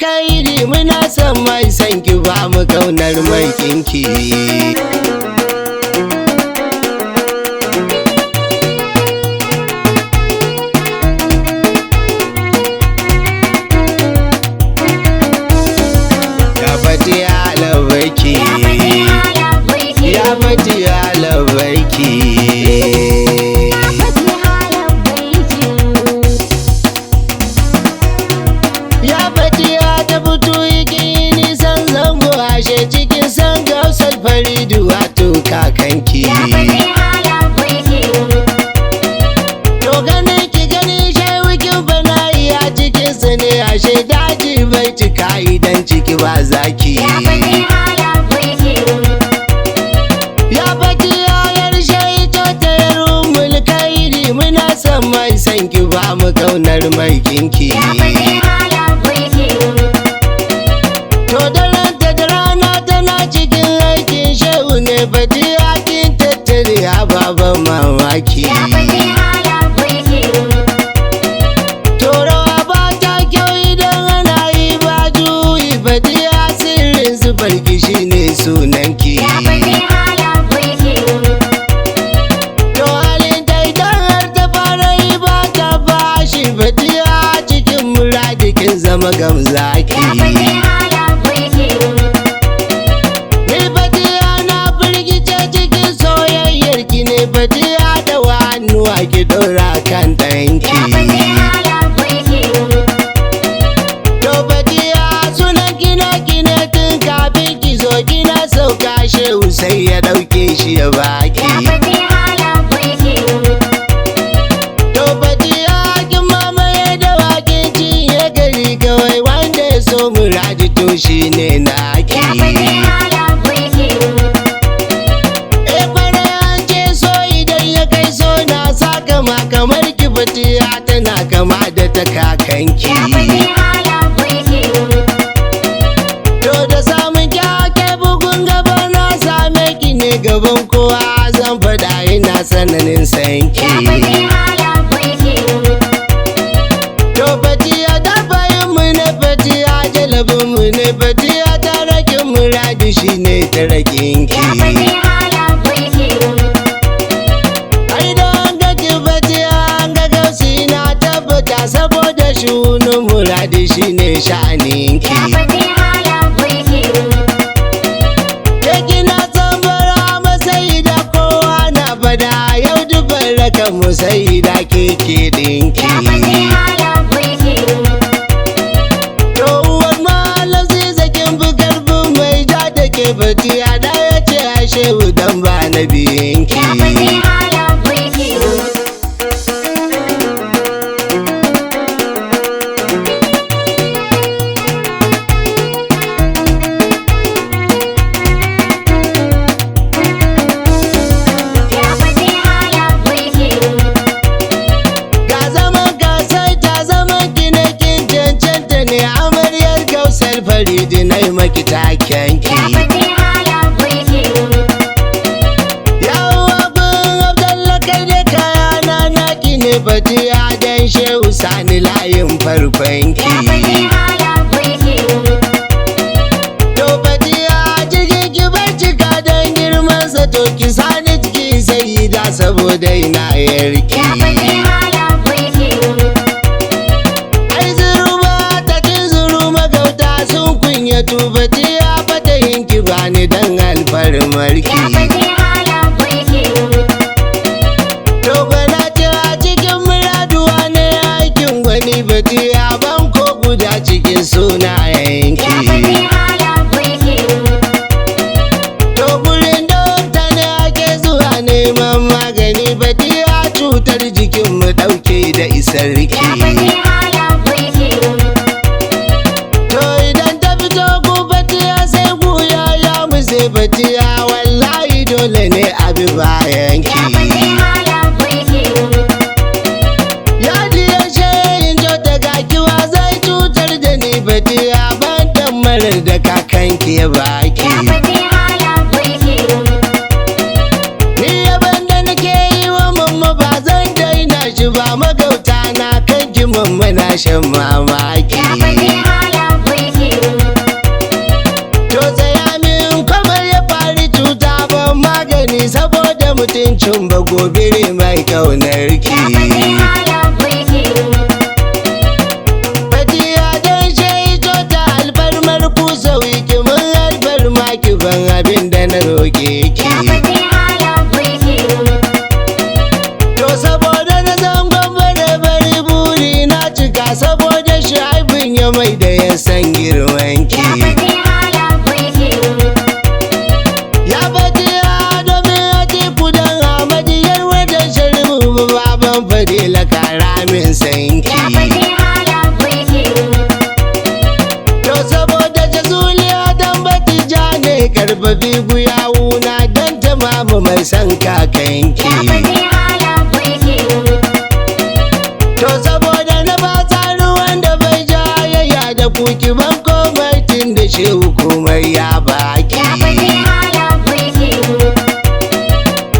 kairi muna son mai sanki ba mu kaunar mai kinki. Ya Fatiha Labbaiki, ya Fatiha Labbaiki. Ya Fatiha ta fito yake nisan zango ashe cikin san gausar faridu wato kakanki. To gane ki gani shewikin bana'i a cikin sa ne ashe daji bai cika idan ciki ba zaki. Ya Fatiha yar shaito ta yar mulkairi muna son mai sanki ba mu kaunar mai kinki. To daranta da rana tana cikin aikin shehu ne Fatiha kin tattare a baban mamaki. To rawa ba ta kyau idan ana yi ba juyi Fatiha sirrin zubar gishi ne sunanki. To halin ta idan har ta fara yi ba ta bashi Fatiha cikin muradikin zama gamzaki. Fatiha da hannuwa ki ɗora kan ɗanki. To Fatiha sunan gina tun kafin ki zo kina sauka shehu sai ya ɗauke shi ya baki. To Fatiha kin mamaye da wakin cinye gari kawai wanda ya so muradi to shi ne naki. Kamar ki Fatiha tana kama da ta kakanki. To da samun kyake bugun gaba na same ki ne gaban kowa zan fada ina sananin sanki. To Fatiha da bayan mu ne Fatiha jalabin mu ne Fatiha tarakin muradi shi ne tarakinki. Saboda shunin muradi shi ne sha'aninki. Ke kina tambara masai da kowa na fada yau dubar raka musai da keke dinki. To uwar malam zai zakin bugar bin mai ja da ke Fatiha da ya ce a shehu dan ba na biyinki. Faridi na yi maki takenki. Yawon abin Abdallah kai da kayana naki ne Fatiha dan shehu sani layin farkonki. To Fatiha jirgin ki bai cika don girmansa to ki sani ciki sai da saboda ina yarki. Fatiha fata yinki bani dan alfarmarki. To bana ce a cikin muraduwa ne aikin gwani Fatiha ban ko guda cikin sunayenki. To gurin dokta ne ake zuwa neman magani Fatiha cutar jikin mu ɗauke da isarki. Fatiha wallahi dole ne abi bayanki. Ya diya shayin jo daga kiwa zai cutar da ni Fatiha ban marar da kakanki ya baki. Ni yaban da nake yi wa mamma ba zan daina shi ba magauta na kan ki mamma na shan mamaki. kaunarki. Fatiha don shaito ta alfarmar ku sauyi ki mun alfarma ki ban abin da na roƙe ki. To saboda na zangon bari buri na cika, saboda shaibin ya mai da ya san girman ki. Ya Fatiha domin atiku don Ahmadiyar wajen sharibu baban Fadila kara min sanki. To saboda jazuliya don Batija ne karfafi guyawuna don tamamu mai san kakanki. To saboda na ba ruwan da bai jayayya da kuki ban komai tun da shi hukumar ya baki.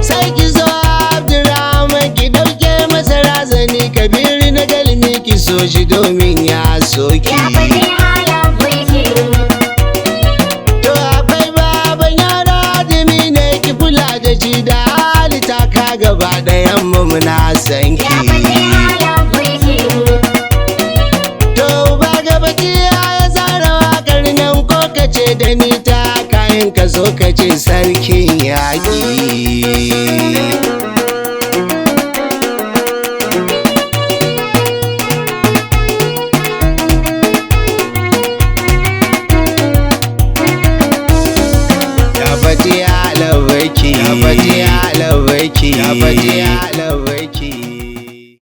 Sai ki zo Abdurrahman ki dauke masa razani, Kabiru na galmi ki so shi domin ya soki. To akwai baban yara adami ne ki kula da shi da hali Taka gaba ɗayan mu muna san ki. To ba gaba ya tsara wakar nan ko kace da ni ta kayan ka so kace sarkin yaƙi.